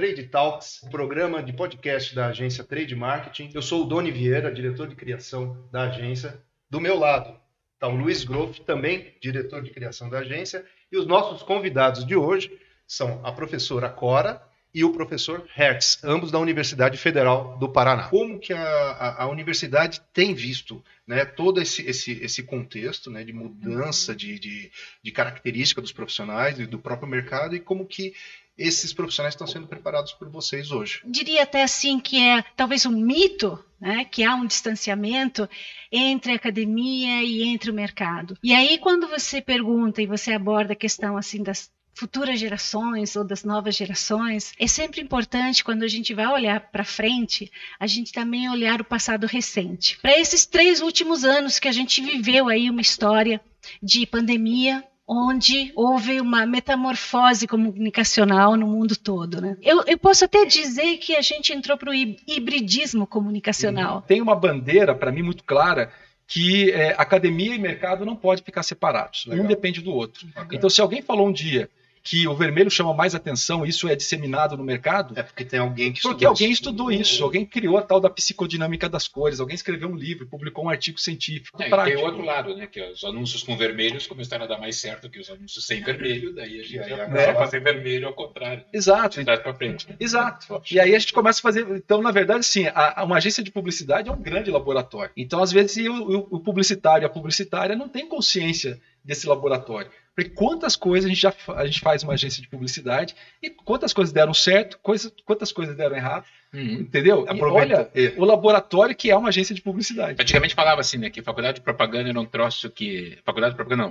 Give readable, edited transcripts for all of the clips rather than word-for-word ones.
Trade Talks, programa de podcast da agência Trade Marketing. Eu sou o Doni Vieira, diretor de criação da agência. Do meu lado está o Luiz Groff, também diretor de criação da agência. E os nossos convidados de hoje são a professora Cora e o professor Hertz, ambos da Universidade Federal do Paraná. Como que a universidade tem visto, né, todo esse contexto, né, de mudança de característica dos profissionais e do próprio mercado, e como que esses profissionais estão sendo preparados por vocês hoje? Diria até assim que é talvez um mito, né, que há um distanciamento entre a academia e entre o mercado. E aí quando você pergunta e você aborda a questão assim das futuras gerações ou das novas gerações, é sempre importante, quando a gente vai olhar para frente, a gente também olhar o passado recente. Para esses 3 últimos anos que a gente viveu aí uma história de pandemia, onde houve uma metamorfose comunicacional no mundo todo, né? Eu posso até dizer que a gente entrou para o hibridismo comunicacional. Tem uma bandeira, para mim, muito clara, que academia e mercado não podem ficar separados. Legal. Um depende do outro. Okay. Então, se alguém falou um dia que o vermelho chama mais atenção, isso é disseminado no mercado... É porque tem alguém que estudou Porque alguém estudou isso, alguém criou a tal da psicodinâmica das cores, alguém escreveu um livro, publicou um artigo científico. E tem o outro lado, né? Que os anúncios com vermelhos começaram a dar mais certo que os anúncios sem vermelho, daí a gente começa a fazer vermelho ao contrário. Exato. De trás para frente. Exato. E aí a gente começa a fazer... Então, na verdade, sim, uma agência de publicidade é um grande laboratório. Então, às vezes, o publicitário e a publicitária não têm consciência desse laboratório. Porque quantas coisas a gente faz uma agência de publicidade e quantas coisas deram certo, quantas coisas deram errado, entendeu? E olha, o laboratório que é uma agência de publicidade. Antigamente falava assim, né, que faculdade de propaganda era um troço que...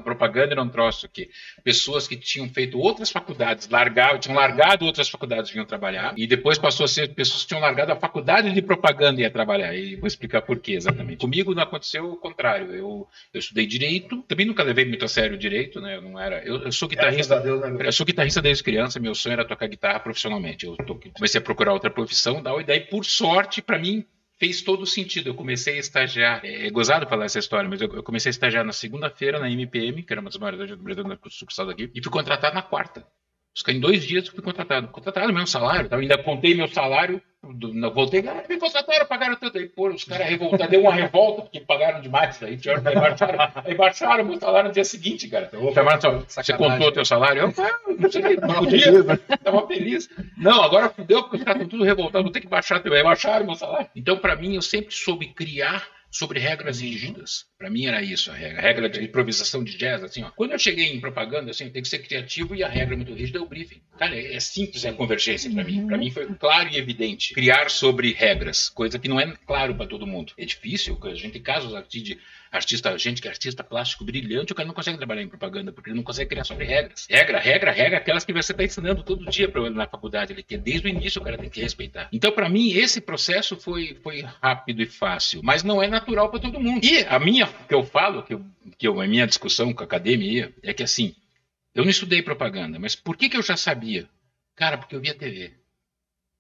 propaganda era um troço que pessoas que tinham feito outras faculdades tinham largado outras faculdades e vinham trabalhar, e depois passou a ser pessoas que tinham largado a faculdade de propaganda e ia trabalhar, e vou explicar por quê exatamente. Comigo não aconteceu o contrário, eu estudei Direito, também nunca levei muito a sério o Direito, né, eu sou guitarrista, eu sou guitarrista desde criança, meu sonho era tocar guitarra profissionalmente. Comecei a procurar outra profissão, e daí, por sorte, para mim, fez todo sentido. Eu comecei a estagiar, é gozado falar essa história, mas eu comecei a estagiar na segunda-feira na MPM, que era uma das maiores agências do Brasil, na sucursal daqui, e fui contratado na quarta. Em 2 dias eu fui contratado. Contratado mesmo salário, tá? Ainda contei meu salário, voltei, me contrataram, pagaram tanto. Aí, pô, os caras revoltaram, deu uma revolta, porque pagaram demais. Aí baixaram meu salário no dia seguinte, cara. Você contou o teu salário? Eu não sei, não podia, estava feliz. Não, agora fudeu, porque os caras estão tudo revoltados, vou ter que baixar teu. Aí baixaram meu salário. Então, para mim, eu sempre soube criar sobre regras rígidas. Para mim era isso a regra de improvisação de jazz, assim, ó. Quando eu cheguei em propaganda, assim, eu tenho que ser criativo e a regra muito rígida é o briefing. Cara, é simples a convergência para mim. Para mim foi claro e evidente criar sobre regras, coisa que não é claro para todo mundo. É difícil, a gente tem casos aqui de gente que é artista plástico brilhante, o cara não consegue trabalhar em propaganda, porque ele não consegue criar sobre regras. Regra, aquelas que você está ensinando todo dia para ele na faculdade, que desde o início o cara tem que respeitar. Então, para mim, esse processo foi rápido e fácil, mas não é natural para todo mundo. E a minha discussão com a academia é que, assim, eu não estudei propaganda, mas por que eu já sabia? Cara, porque eu via TV.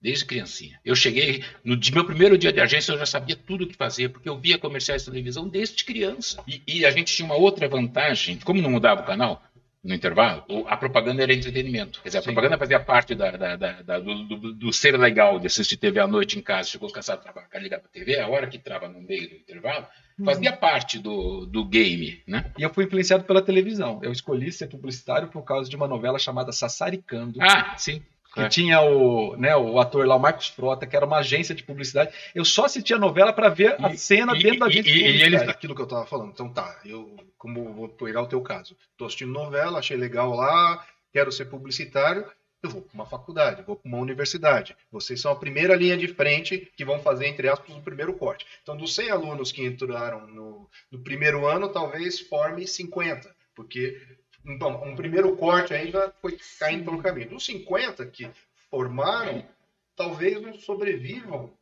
Desde criancinha. Eu cheguei, no meu primeiro dia de agência, eu já sabia tudo o que fazer, porque eu via comerciais de televisão desde criança. E a gente tinha uma outra vantagem, como não mudava o canal no intervalo, a propaganda era entretenimento. Quer dizer, a propaganda fazia parte do ser legal de assistir TV à noite em casa, chegou cansado de trabalhar, ligava a TV, a hora que estava no meio do intervalo, fazia parte do game, né? E eu fui influenciado pela televisão. Eu escolhi ser publicitário por causa de uma novela chamada Sassaricando. Ah, sim. Que tinha o ator lá, o Marcos Frota, que era uma agência de publicidade. Eu só assistia a novela para ver a cena dentro da agência de publicidade. Aquilo que eu estava falando. Então tá, como vou pegar o teu caso. Estou assistindo novela, achei legal lá, quero ser publicitário, eu vou para uma faculdade, vou para uma universidade. Vocês são a primeira linha de frente que vão fazer, entre aspas, o primeiro corte. Então, dos 100 alunos que entraram no primeiro ano, talvez forme 50, porque... Então, um primeiro corte aí já foi caindo pelo caminho. Dos 50 que formaram, talvez não sobrevivam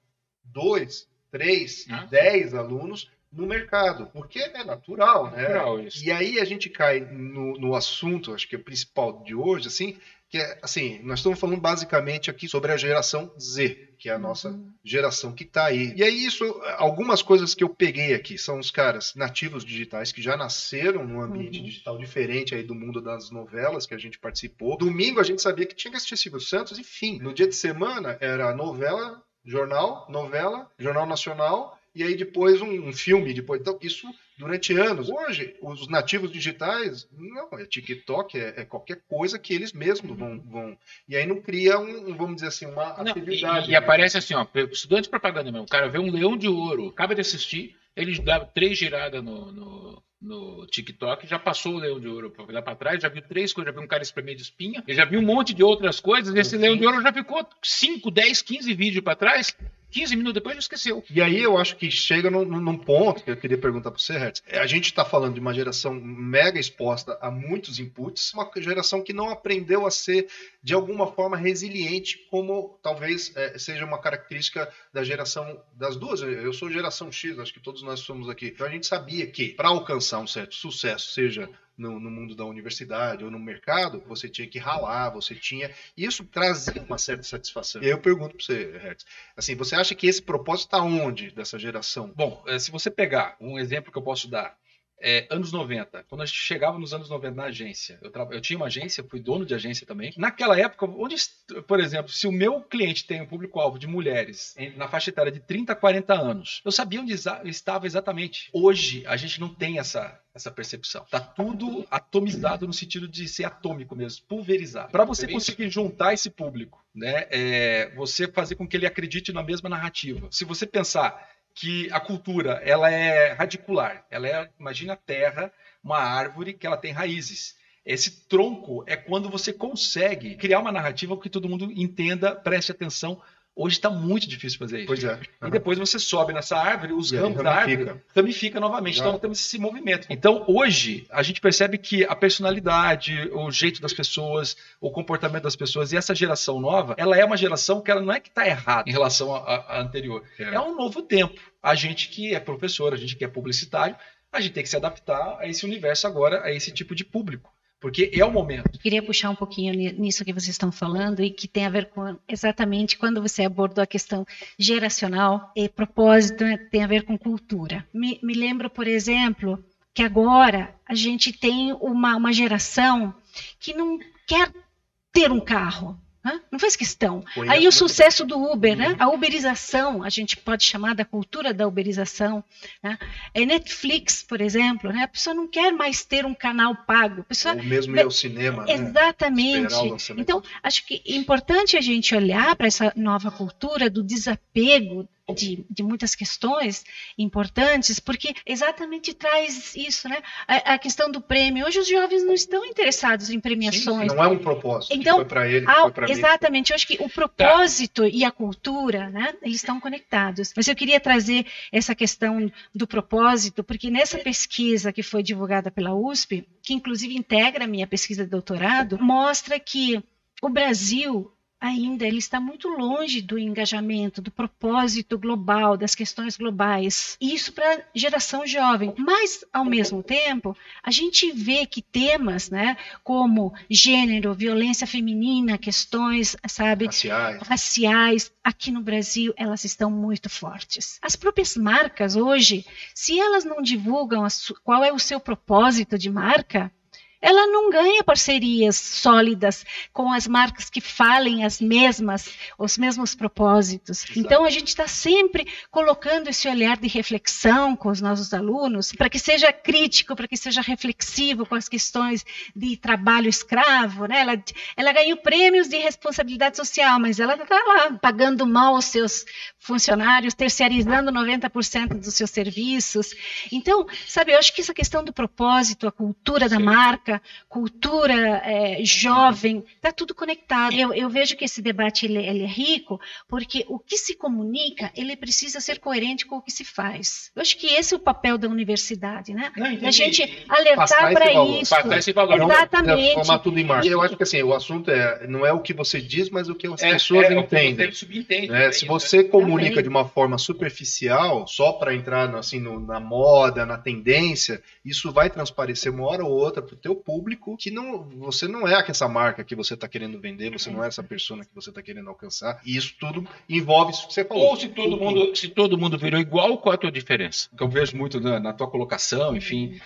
2, 3, 10 alunos no mercado, porque é natural, né? Natural, isso. E aí a gente cai no assunto, acho que é o principal de hoje, assim, que é, assim, nós estamos falando basicamente aqui sobre a geração Z, que é a nossa geração que está aí. E aí algumas coisas que eu peguei aqui, são os caras nativos digitais que já nasceram num ambiente digital diferente aí do mundo das novelas que a gente participou. Domingo a gente sabia que tinha que assistir Silvio Santos, enfim. No dia de semana era novela, Jornal Nacional, e aí depois um filme, depois. Então, isso durante anos. Hoje, os nativos digitais, não, é TikTok, é qualquer coisa que eles mesmos vão. E aí não cria vamos dizer assim, uma atividade. E aparece assim, ó, estudante de propaganda mesmo. O cara vê um leão de ouro, acaba de assistir, ele dá 3 giradas no TikTok, já passou o leão de ouro para trás, já viu 3 coisas, já viu um cara espremer de espinha, ele já viu um monte de outras coisas, e esse leão de ouro já ficou 5, 10, 15 vídeos para trás. 15 minutos depois já esqueceu. E aí eu acho que chega num ponto que eu queria perguntar para você, Hertz. A gente está falando de uma geração mega exposta a muitos inputs, uma geração que não aprendeu a ser, de alguma forma, resiliente, como talvez seja uma característica da geração das duas. Eu sou geração X, acho que todos nós somos aqui. Então a gente sabia que, para alcançar um certo sucesso, seja no mundo da universidade ou no mercado, você tinha que ralar, isso trazia uma certa satisfação. E aí eu pergunto para você, Hertz, assim, você acha que esse propósito está onde dessa geração? Bom, se você pegar um exemplo que eu posso dar, anos 90, quando a gente chegava nos anos 90 na agência, eu tinha uma agência, fui dono de agência também. Naquela época, por exemplo, se o meu cliente tem um público-alvo de mulheres na faixa etária de 30 a 40 anos, eu sabia onde estava exatamente. Hoje, a gente não tem essa percepção. Está tudo atomizado no sentido de ser atômico mesmo, pulverizado. Para você conseguir juntar esse público, né, você fazer com que ele acredite na mesma narrativa. Se você pensar que a cultura ela é radicular, imagina a terra, uma árvore que ela tem raízes. Esse tronco é quando você consegue criar uma narrativa que todo mundo entenda, preste atenção. Hoje está muito difícil fazer isso. Pois é. E depois você sobe nessa árvore, os ramos da árvore ramifica novamente. Então, nós temos esse movimento. Então, hoje, a gente percebe que a personalidade, o jeito das pessoas, o comportamento das pessoas, e essa geração nova, ela é uma geração que ela não é que está errada em relação à anterior. É um novo tempo. A gente que é professor, a gente que é publicitário, a gente tem que se adaptar a esse universo agora, a esse tipo de público. Porque é o momento. Queria puxar um pouquinho nisso que vocês estão falando e que tem a ver com exatamente quando você abordou a questão geracional e propósito, né, tem a ver com cultura. Me lembro, por exemplo, que agora a gente tem uma geração que não quer ter um carro. Não faz questão. Aí o sucesso do Uber, né? A uberização, a gente pode chamar da cultura da uberização. Né? Netflix, por exemplo, né? A pessoa não quer mais ter um canal pago. Ou mesmo ir ao cinema. Exatamente. Né? Então, acho que é importante a gente olhar para essa nova cultura do desapego de muitas questões importantes, porque exatamente traz isso, né? A questão do prêmio. Hoje os jovens não estão interessados em premiações. Sim, não é um propósito. Então, foi para ele, foi para mim. Exatamente. Eu acho que o propósito e a cultura, né? Eles estão conectados. Mas eu queria trazer essa questão do propósito, porque nessa pesquisa que foi divulgada pela USP, que inclusive integra a minha pesquisa de doutorado, mostra que o Brasil ainda ele está muito longe do engajamento, do propósito global, das questões globais. Isso para a geração jovem. Mas, ao mesmo tempo, a gente vê que temas, né, como gênero, violência feminina, questões, sabe, raciais, aqui no Brasil, elas estão muito fortes. As próprias marcas hoje, se elas não divulgam qual é o seu propósito de marca, ela não ganha parcerias sólidas com as marcas que falem os mesmos propósitos. Exato. Então, a gente está sempre colocando esse olhar de reflexão com os nossos alunos, para que seja crítico, para que seja reflexivo com as questões de trabalho escravo. Né? Ela ganhou prêmios de responsabilidade social, mas ela está lá pagando mal os seus funcionários, terceirizando 90% dos seus serviços. Então, sabe, eu acho que essa questão do propósito, a cultura da marca, política, cultura jovem, está tudo conectado. Eu vejo que esse debate ele é rico, porque o que se comunica, ele precisa ser coerente com o que se faz. Eu acho que esse é o papel da universidade, né? A gente alertar para isso. Passar esse valor. Exatamente. Transformar tudo em marketing. Eu acho que assim, o assunto não é o que você diz, mas o que as pessoas entendem. Se você comunica de uma forma superficial, só para entrar assim, na moda, na tendência, isso vai transparecer uma hora ou outra para o teu público que você não é essa marca que você está querendo vender, você não é essa persona que você está querendo alcançar. E isso tudo envolve isso que você falou. Ou se todo mundo virou igual, qual é a tua diferença? Que eu vejo muito na tua colocação, enfim,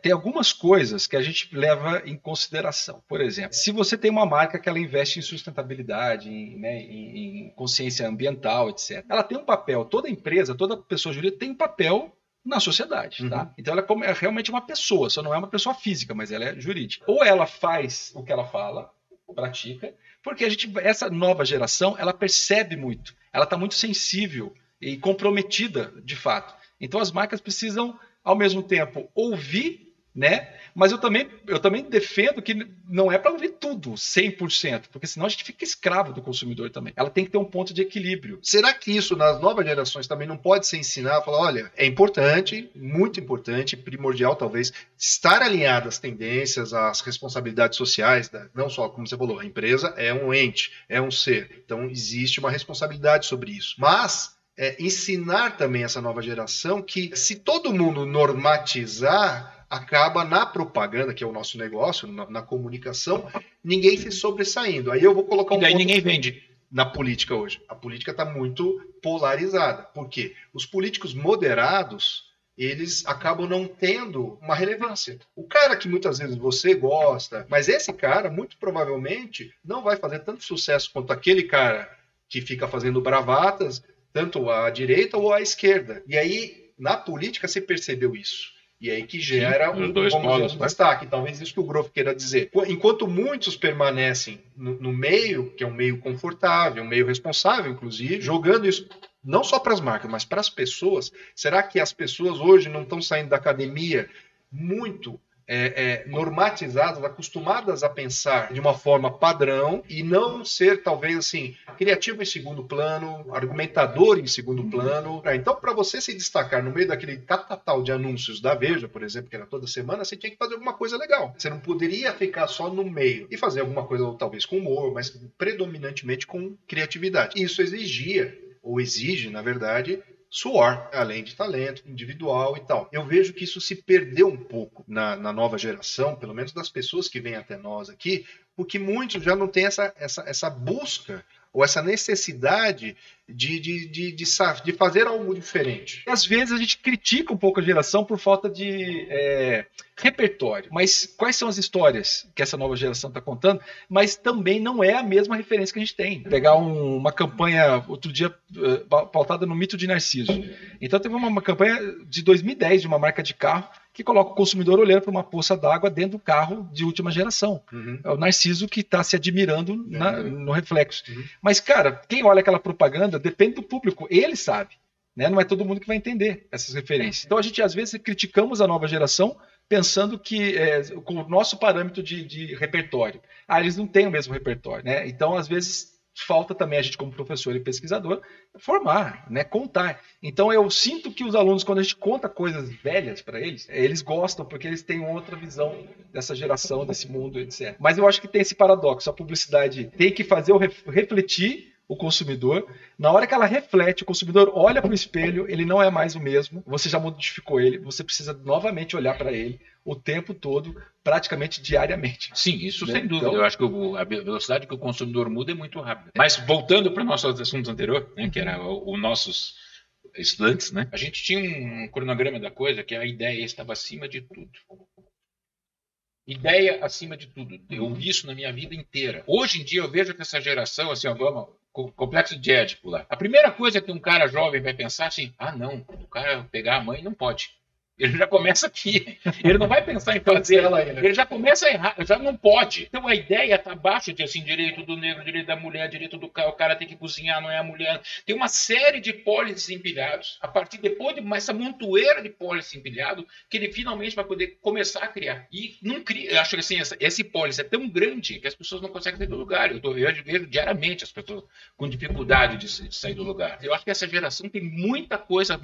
tem algumas coisas que a gente leva em consideração. Por exemplo, se você tem uma marca que ela investe em sustentabilidade, em consciência ambiental, etc. Ela tem um papel, toda empresa, toda pessoa jurídica tem um papel na sociedade, tá? Então ela é realmente uma pessoa, só não é uma pessoa física, mas ela é jurídica. Ou ela faz o que ela fala, pratica, porque essa nova geração, ela percebe muito, ela está muito sensível e comprometida, de fato. Então as marcas precisam, ao mesmo tempo, ouvir, né? Mas eu também defendo que não é para ouvir tudo, 100%, porque senão a gente fica escravo do consumidor também. Ela tem que ter um ponto de equilíbrio. Será que isso nas novas gerações também não pode ser ensinado? Falar, olha, é importante, muito importante, primordial talvez, estar alinhado às tendências, às responsabilidades sociais, não só, como você falou, a empresa é um ente, é um ser, então existe uma responsabilidade sobre isso. Mas ensinar também essa nova geração que se todo mundo normatizar, acaba na propaganda, que é o nosso negócio, na comunicação, ninguém se sobressaindo. Aí eu vou colocar e daí ninguém vende. Na política hoje. A política está muito polarizada. Por quê? Os políticos moderados, eles acabam não tendo uma relevância. O cara que muitas vezes você gosta, mas esse cara, muito provavelmente, não vai fazer tanto sucesso quanto aquele cara que fica fazendo bravatas, tanto à direita ou à esquerda. E aí, na política, você percebeu isso. E aí que gera um destaque. Talvez isso que o Groff queira dizer. Enquanto muitos permanecem no meio, que é um meio confortável, um meio responsável, inclusive, jogando isso não só para as marcas, mas para as pessoas, será que as pessoas hoje não estão saindo da academia muito normatizadas, acostumadas a pensar de uma forma padrão e não ser, talvez, assim, criativo em segundo plano, argumentador em segundo plano. Então, para você se destacar no meio daquele catatal de anúncios da Veja, por exemplo, que era toda semana, você tinha que fazer alguma coisa legal. Você não poderia ficar só no meio e fazer alguma coisa, talvez, com humor, mas predominantemente com criatividade. Isso exigia, ou exige, na verdade, suor, além de talento individual e tal. Eu vejo que isso se perdeu um pouco na nova geração, pelo menos das pessoas que vêm até nós aqui, porque muitos já não têm essa busca ou essa necessidade de fazer algo diferente. Às vezes a gente critica um pouco a geração por falta de repertório. Mas quais são as histórias que essa nova geração está contando? Mas também não é a mesma referência que a gente tem. Pegar uma campanha, outro dia, pautada no mito de Narciso. Então teve uma campanha de 2010 de uma marca de carro que coloca o consumidor olhando para uma poça d'água dentro do carro de última geração. É o Narciso que está se admirando no reflexo. Mas, cara, quem olha aquela propaganda, depende do público, ele sabe. Né? Não é todo mundo que vai entender essas referências. Então, a gente, às vezes, criticamos a nova geração pensando que, com o nosso parâmetro de repertório, eles não têm o mesmo repertório. Né? Então, às vezes, falta também a gente, como professor e pesquisador, formar, né? Contar. Então, eu sinto que os alunos, quando a gente conta coisas velhas para eles, eles gostam, porque eles têm outra visão dessa geração, desse mundo, etc. Mas eu acho que tem esse paradoxo. A publicidade tem que fazer refletir o consumidor. Na hora que ela reflete, o consumidor olha para o espelho, ele não é mais o mesmo, você já modificou ele, você precisa novamente olhar para ele o tempo todo, praticamente diariamente. Sim, isso sem dúvida. Então, eu acho que a velocidade que o consumidor muda é muito rápida. Mas voltando para o nosso assunto anterior, né, que era os nossos estudantes, né, a gente tinha um cronograma da coisa que a ideia estava acima de tudo. Ideia acima de tudo. Eu vi isso na minha vida inteira. Hoje em dia eu vejo que essa geração, assim, vamos, complexo de Édipo lá. A primeira coisa que um cara jovem vai pensar assim, não, o cara pegar a mãe não pode. Ele já começa aqui. Ele não vai pensar em fazer. Ele já começa a errar, já não pode. Então a ideia está abaixo de assim, direito do negro, direito da mulher, direito do cara, o cara tem que cozinhar, não é a mulher. Tem uma série de pólices empilhados. A partir depois de essa montoeira de pólices empilhado, que ele finalmente vai poder começar a criar. E não cria. Eu acho que assim, esse pólice é tão grande que as pessoas não conseguem sair do lugar. Eu vejo diariamente as pessoas com dificuldade de sair do lugar. Eu acho que essa geração tem muita coisa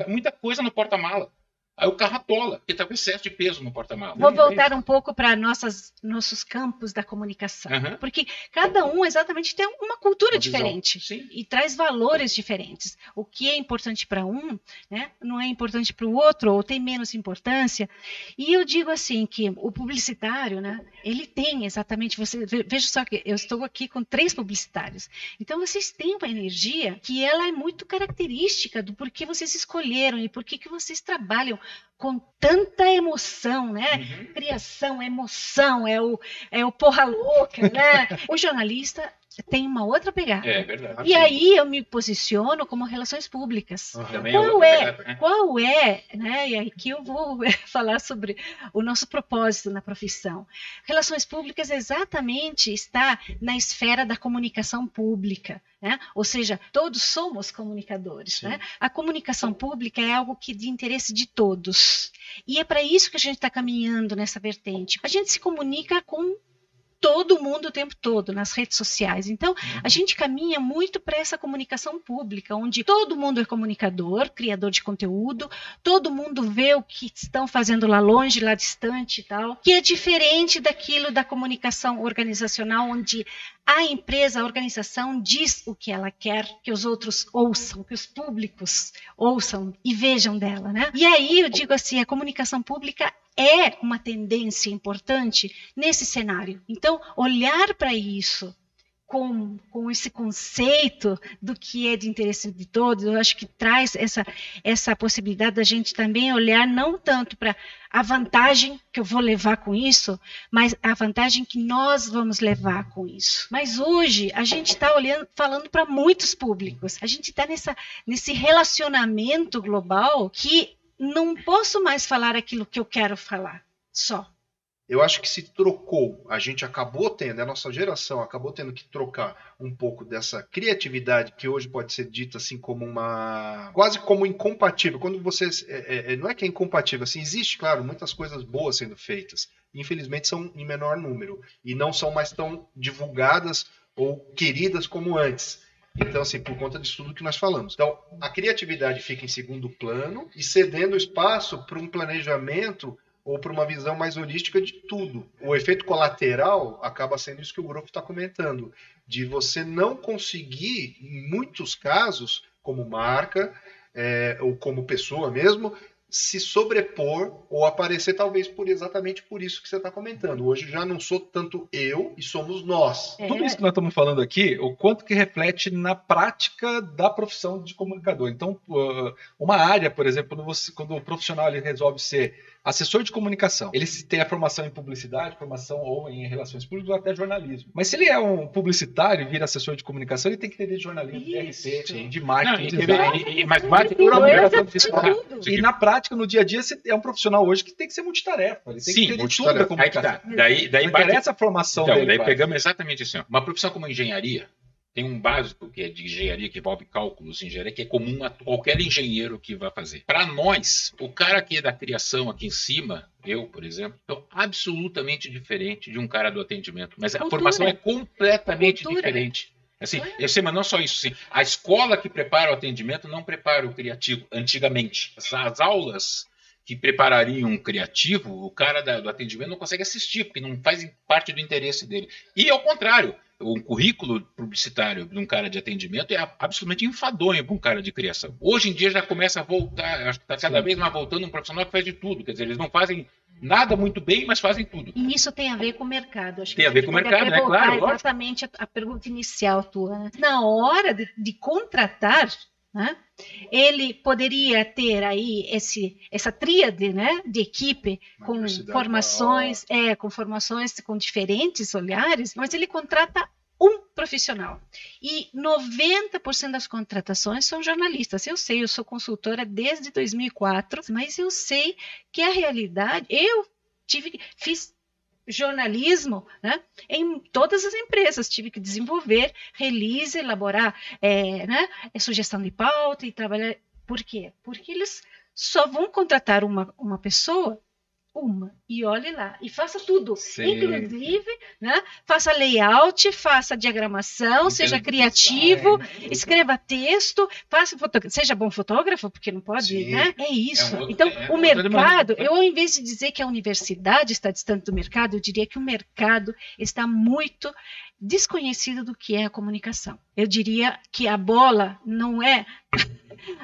no porta-mala. Aí o carro atola, porque está com excesso de peso no porta-malas. Vou voltar um pouco para nossos campos da comunicação. Porque cada um exatamente tem uma cultura diferente e traz valores diferentes. O que é importante para um, né, não é importante para o outro, ou tem menos importância. E eu digo assim que o publicitário, né, ele tem exatamente... Veja só que eu estou aqui com 3 publicitários. Então vocês têm uma energia que ela é muito característica do porquê vocês escolheram e por que vocês trabalham com tanta emoção, né? Criação, emoção, é o porra louca, né? O jornalista tem uma outra pegada. É verdade. E aí eu me posiciono como relações públicas. Qual é, né? E aqui eu vou falar sobre o nosso propósito na profissão. Relações públicas exatamente está na esfera da comunicação pública. Né? Ou seja, todos somos comunicadores. Né? A comunicação pública é algo que é de interesse de todos. E é para isso que a gente está caminhando nessa vertente. A gente se comunica com todo mundo o tempo todo nas redes sociais. Então, a gente caminha muito para essa comunicação pública, onde todo mundo é comunicador, criador de conteúdo, todo mundo vê o que estão fazendo lá longe, lá distante e tal, que é diferente daquilo da comunicação organizacional, onde a empresa, a organização diz o que ela quer que os outros ouçam, que os públicos ouçam e vejam dela, né? E aí eu digo assim, a comunicação pública é uma tendência importante nesse cenário. Então, olhar para isso com esse conceito do que é de interesse de todos, eu acho que traz essa possibilidade da gente também olhar não tanto para a vantagem que eu vou levar com isso, mas a vantagem que nós vamos levar com isso. Mas hoje a gente está falando para muitos públicos, a gente está nesse relacionamento global que não posso mais falar aquilo que eu quero falar, só. Eu acho que se trocou, a gente acabou tendo, a nossa geração acabou tendo que trocar um pouco dessa criatividade que hoje pode ser dita assim como quase como incompatível. Quando você, não é que é incompatível, assim, existe, claro, muitas coisas boas sendo feitas, infelizmente são em menor número e não são mais tão divulgadas ou queridas como antes. Então, assim, por conta disso tudo que nós falamos. Então, a criatividade fica em segundo plano e cedendo espaço para um planejamento ou para uma visão mais holística de tudo. O efeito colateral acaba sendo isso que o Groff está comentando, de você não conseguir, em muitos casos, como marca ou como pessoa mesmo, se sobrepor ou aparecer talvez exatamente por isso que você está comentando. Hoje já não sou tanto eu e somos nós. Tudo isso que nós estamos falando aqui, o quanto que reflete na prática da profissão de comunicador. Então, uma área, por exemplo, quando o profissional ele resolve ser assessor de comunicação, ele tem a formação em publicidade, formação ou em relações públicas ou até jornalismo. Mas se ele é um publicitário e vira assessor de comunicação, ele tem que entender de jornalismo, de RP, de marketing. Mas marketing e na prática, no dia a dia, você é um profissional hoje que tem que ser multitarefa. Ele tem que entender tudo da comunicação. Daí não interessa a formação dele. Daí pegamos exatamente assim. Uma profissão como engenharia, tem um básico que é de engenharia, que envolve cálculos, engenharia, que é comum a qualquer engenheiro que vai fazer. Para nós, o cara aqui da criação aqui em cima, eu, por exemplo, é absolutamente diferente de um cara do atendimento. Mas a formação é completamente diferente. Assim, eu sei, mas não só isso. Assim, a escola que prepara o atendimento não prepara o criativo, antigamente. As aulas que preparariam um criativo, o cara do atendimento não consegue assistir, porque não faz parte do interesse dele. E ao contrário, um currículo publicitário de um cara de atendimento é absolutamente enfadonho para um cara de criação. Hoje em dia já começa a voltar, acho que está cada vez mais voltando um profissional que faz de tudo. Quer dizer, eles não fazem nada muito bem, mas fazem tudo. E isso tem a ver com o mercado. Acho tem a ver com o mercado, né? Claro. Exatamente a pergunta inicial tua. Né? Na hora de contratar, né, ele poderia ter aí essa tríade, né, de equipe com formações, com diferentes olhares, mas ele contrata um profissional. E 90% das contratações são jornalistas. Eu sei, eu sou consultora desde 2004, mas eu sei que a realidade, fiz jornalismo, né, em todas as empresas, tive que desenvolver, release, elaborar sugestão de pauta e trabalhar. Por quê? Porque eles só vão contratar uma pessoa, e olhe lá, e faça tudo, inclusive, né, faça layout, faça diagramação, seja criativo, escreva texto, seja bom fotógrafo, porque não pode, né? É isso. Então, o mercado, ao invés de dizer que a universidade está distante do mercado, eu diria que o mercado está muito desconhecido do que é a comunicação. Eu diria que a bola não é...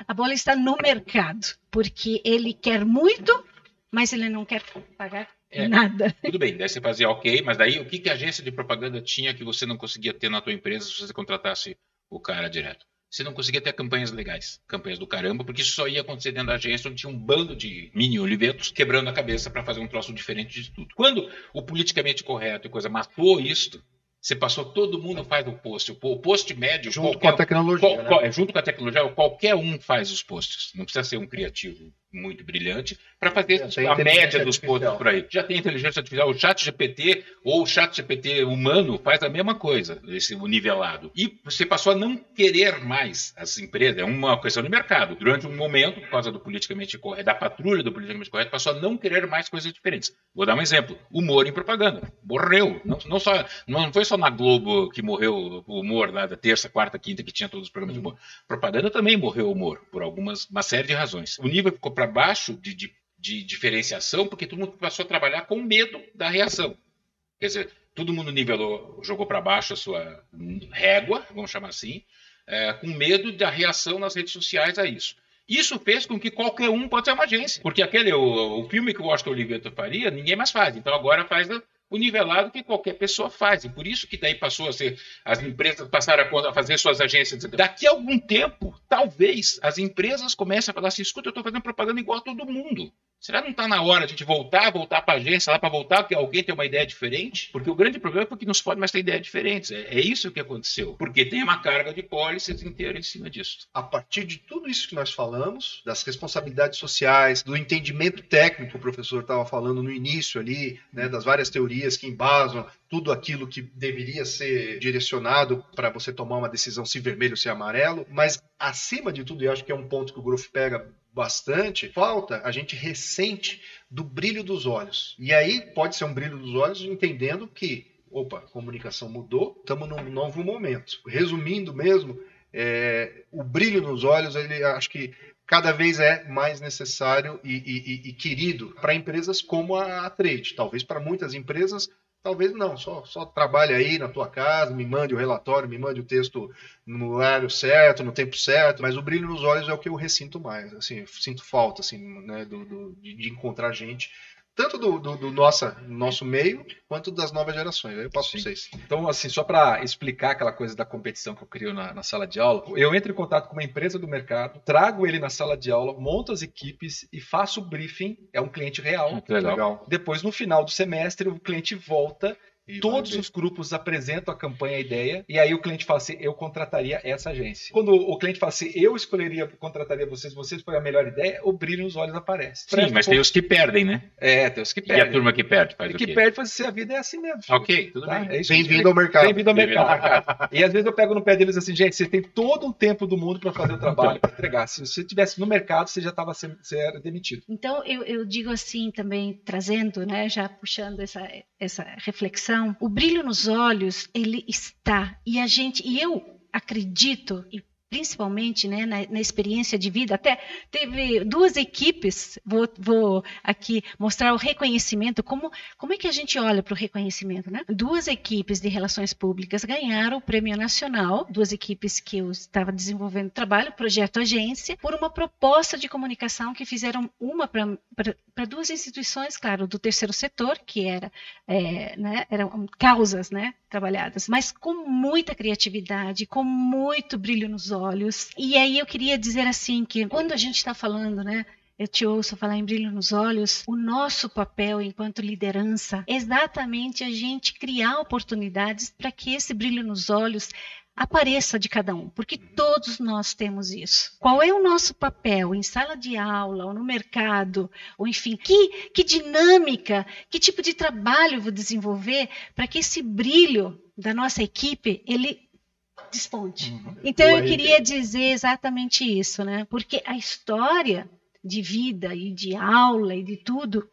A bola está no mercado, porque ele quer muito, mas ele não quer pagar nada. Tudo bem, daí você fazia ok, mas daí o que a agência de propaganda tinha que você não conseguia ter na tua empresa se você contratasse o cara direto? Você não conseguia ter campanhas legais, campanhas do caramba, porque isso só ia acontecer dentro da agência, onde tinha um bando de mini olivetos quebrando a cabeça para fazer um troço diferente de tudo. Quando o politicamente correto e coisa matou isso, você passou, todo mundo faz o post. O post médio... Junto com a tecnologia. Junto com a tecnologia, qualquer um faz os posts. Não precisa ser um criativo muito brilhante para fazer a média dos posts por aí. Já tem inteligência artificial. O chat GPT ou o chat GPT humano faz a mesma coisa, esse nivelado. E você passou a não querer mais as empresas. É uma questão de mercado. Durante um momento, por causa do politicamente correto, da patrulha do politicamente correto, passou a não querer mais coisas diferentes. Vou dar um exemplo. Humor em propaganda. Morreu. Não foi só na Globo que morreu o humor, lá da terça, quarta, quinta, que tinha todos os programas de humor. Propaganda também morreu o humor, por uma série de razões. O nível ficou para baixo de diferenciação, porque todo mundo passou a trabalhar com medo da reação. Quer dizer, todo mundo nivelou, jogou para baixo a sua régua, vamos chamar assim, com medo da reação nas redes sociais a isso. Isso fez com que qualquer um pode ser uma agência, porque o filme que o Washington Oliveto faria, ninguém mais faz. Então agora faz o nivelado que qualquer pessoa faz. E por isso que daí passou a ser... As empresas passaram a fazer suas agências. Daqui a algum tempo, talvez, as empresas comecem a falar assim, escuta, eu estou fazendo propaganda igual a todo mundo. Será que não está na hora de a gente voltar para a agência, lá para voltar, porque alguém tem uma ideia diferente? Porque o grande problema é porque não se pode mais ter ideias diferentes. É isso que aconteceu. Porque tem uma carga de policies inteira em cima disso. A partir de tudo isso que nós falamos, das responsabilidades sociais, do entendimento técnico que o professor estava falando no início ali, né, das várias teorias que embasam tudo aquilo que deveria ser direcionado para você tomar uma decisão se vermelho ou se amarelo, mas acima de tudo, e acho que é um ponto que o Groff pega bastante, a gente ressente do brilho dos olhos. E aí pode ser um brilho dos olhos entendendo que, a comunicação mudou, estamos num novo momento. Resumindo mesmo, o brilho nos olhos, ele acho que cada vez é mais necessário e querido para empresas como a Trade. Talvez para muitas empresas, talvez não, só trabalhe aí na tua casa, me mande o relatório, me mande o texto no horário certo, no tempo certo, mas o brilho nos olhos é o que eu ressinto mais, assim, sinto falta, assim, né, de encontrar gente, tanto do nosso meio, quanto das novas gerações. Aí eu passo para vocês. Então, assim, só para explicar aquela coisa da competição que eu crio na sala de aula, eu entro em contato com uma empresa do mercado, trago ele na sala de aula, monto as equipes e faço o briefing, é um cliente real. Legal. Depois, no final do semestre, o cliente volta, todos os grupos apresentam a campanha, a ideia, e aí o cliente fala assim, eu contrataria essa agência. Quando o cliente fala assim, contrataria vocês foi a melhor ideia, o brilho nos olhos aparece. Sim, mas tem os que perdem, né? Tem os que perdem. E a turma que perde faz o quê? Que perde faz assim, a vida é assim mesmo. Ok, tudo bem. É isso. Bem-vindo ao mercado. Bem-vindo ao mercado. E às vezes eu pego no pé deles assim, gente, você tem todo o tempo do mundo para fazer o trabalho, para entregar. Se você estivesse no mercado, você já era demitido. Então, eu digo assim também, trazendo, né, já puxando essa reflexão, o brilho nos olhos, ele está, e eu acredito, e principalmente, né, na experiência de vida, até teve duas equipes, vou aqui mostrar o reconhecimento, como é que a gente olha para o reconhecimento, né? Duas equipes de relações públicas ganharam o Prêmio Nacional, duas equipes que eu estava desenvolvendo trabalho, Projeto Agência, por uma proposta de comunicação que fizeram uma para duas instituições, claro, do terceiro setor, que eram causas, né, trabalhadas, mas com muita criatividade, com muito brilho nos olhos. E aí eu queria dizer assim que quando a gente está falando, né, eu te ouço falar em brilho nos olhos, o nosso papel enquanto liderança é exatamente a gente criar oportunidades para que esse brilho nos olhos apareça de cada um, porque todos nós temos isso. Qual é o nosso papel em sala de aula, ou no mercado, ou enfim, que dinâmica, que tipo de trabalho eu vou desenvolver para que esse brilho da nossa equipe, ele desponte. Então eu queria dizer exatamente isso, né? Porque a história de vida e de aula e de tudo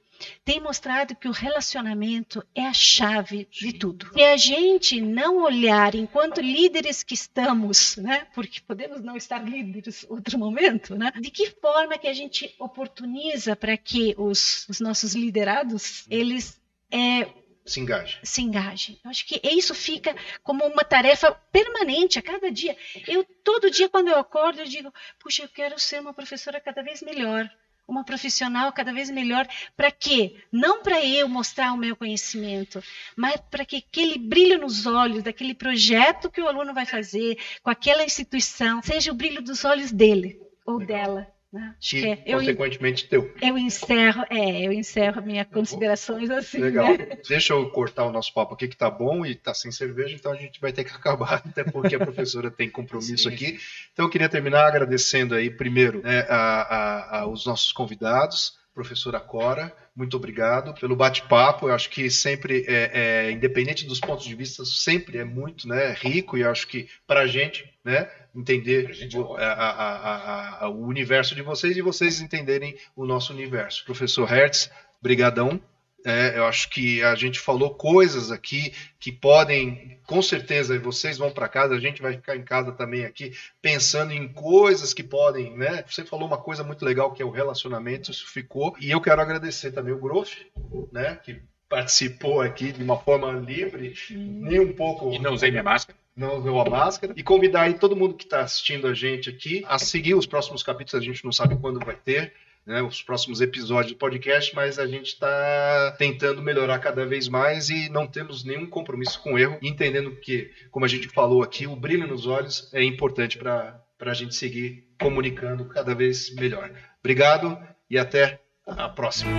tem mostrado que o relacionamento é a chave de tudo. Se a gente não olhar enquanto líderes que estamos, né? Porque podemos não estar líderes em outro momento, né? De que forma que a gente oportuniza para que os nossos liderados, eles se engajem. Eu acho que isso fica como uma tarefa permanente a cada dia. Todo dia quando eu acordo, eu digo, puxa, eu quero ser uma professora cada vez melhor. Uma profissional cada vez melhor. Para quê? Não para eu mostrar o meu conhecimento, mas para que aquele brilho nos olhos, daquele projeto que o aluno vai fazer, com aquela instituição, seja o brilho dos olhos dele ou dela. Né? E, consequentemente, teu. Eu encerro minhas considerações assim. Legal. Né? Deixa eu cortar o nosso papo aqui, que tá bom e tá sem cerveja, então a gente vai ter que acabar, até porque a professora tem compromisso aqui. Então eu queria terminar agradecendo aí, primeiro, né, os nossos convidados, professora Cora, muito obrigado pelo bate-papo. Eu acho que sempre, independente dos pontos de vista, sempre é muito, né, rico, e eu acho que para a gente, né, entender o universo de vocês e vocês entenderem o nosso universo. Professor Hertz, brigadão. Eu acho que a gente falou coisas aqui que podem, com certeza, vocês vão para casa, a gente vai ficar em casa também aqui, pensando em coisas que podem, né? Você falou uma coisa muito legal, que é o relacionamento, isso ficou. E eu quero agradecer também o Groff, né? Que participou aqui de uma forma livre, nem um pouco... E não usei minha máscara. Não usou a máscara. E convidar aí todo mundo que está assistindo a gente aqui a seguir os próximos capítulos, a gente não sabe quando vai ter, né, os próximos episódios do podcast, mas a gente está tentando melhorar cada vez mais e não temos nenhum compromisso com erro, entendendo que, como a gente falou aqui, o brilho nos olhos é importante para a gente seguir comunicando cada vez melhor. Obrigado e até a próxima.